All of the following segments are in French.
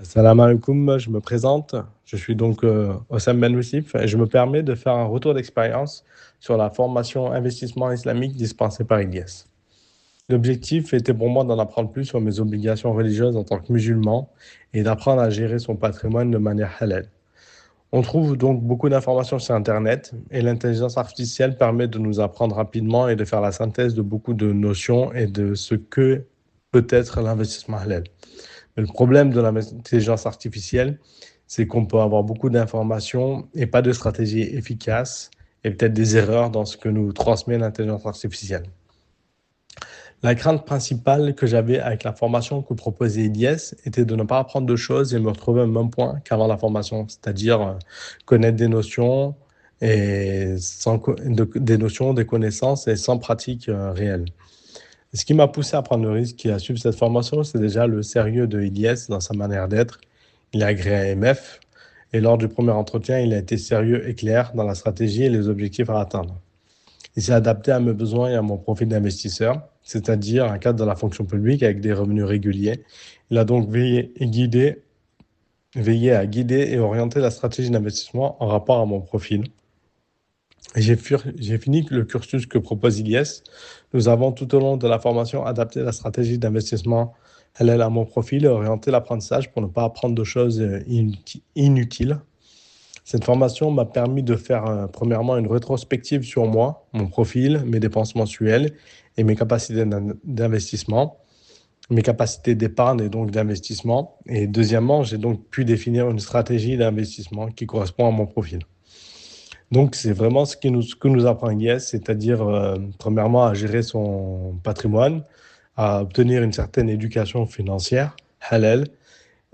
Salam alaikum, je me présente. Je suis donc Hossam Ben Youssef et je me permets de faire un retour d'expérience sur la formation investissement islamique dispensée par Ilyes. L'objectif était pour moi d'en apprendre plus sur mes obligations religieuses en tant que musulman et d'apprendre à gérer son patrimoine de manière halal. On trouve donc beaucoup d'informations sur Internet et l'intelligence artificielle permet de nous apprendre rapidement et de faire la synthèse de beaucoup de notions et de ce que peut être l'investissement halal. Mais le problème de l'intelligence artificielle, c'est qu'on peut avoir beaucoup d'informations et pas de stratégie efficace et peut-être des erreurs dans ce que nous transmet l'intelligence artificielle. La crainte principale que j'avais avec la formation que proposait Ilyes était de ne pas apprendre de choses et me retrouver au même point qu'avant la formation, c'est-à-dire connaître des notions et des notions, des connaissances et sans pratique réelle. Ce qui m'a poussé à prendre le risque et à suivre cette formation, c'est déjà le sérieux de Ilyes dans sa manière d'être. Il est agréé à AMF et lors du premier entretien, il a été sérieux et clair dans la stratégie et les objectifs à atteindre. Il s'est adapté à mes besoins et à mon profil d'investisseur, c'est-à-dire un cadre de la fonction publique avec des revenus réguliers. Il a donc veillé à guider et orienter la stratégie d'investissement en rapport à mon profil. J'ai fini le cursus que propose Ilyes. Nous avons tout au long de la formation adapté la stratégie d'investissement halal à mon profil et orienté l'apprentissage pour ne pas apprendre de choses inutiles. Cette formation m'a permis de faire premièrement une rétrospective sur moi, mon profil, mes dépenses mensuelles et mes capacités d'investissement, mes capacités d'épargne et donc d'investissement. Et deuxièmement, j'ai donc pu définir une stratégie d'investissement qui correspond à mon profil. Donc, c'est vraiment ce que nous apprend Ilyes, c'est-à-dire, premièrement, à gérer son patrimoine, à obtenir une certaine éducation financière, halal,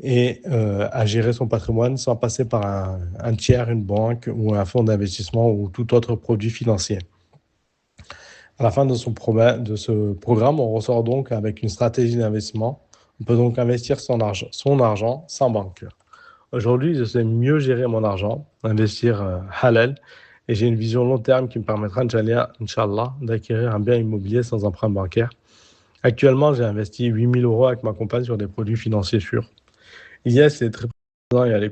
et à gérer son patrimoine sans passer par un tiers, une banque ou un fonds d'investissement ou tout autre produit financier. À la fin de ce programme, on ressort donc avec une stratégie d'investissement. On peut donc investir son argent sans banque. Aujourd'hui, je sais mieux gérer mon argent, investir halal, et j'ai une vision long terme qui me permettra, Inch'Allah, d'acquérir un bien immobilier sans emprunt bancaire. Actuellement, j'ai investi 8 000 € avec ma compagne sur des produits financiers sûrs. Ilyes est très présent et à l'écoute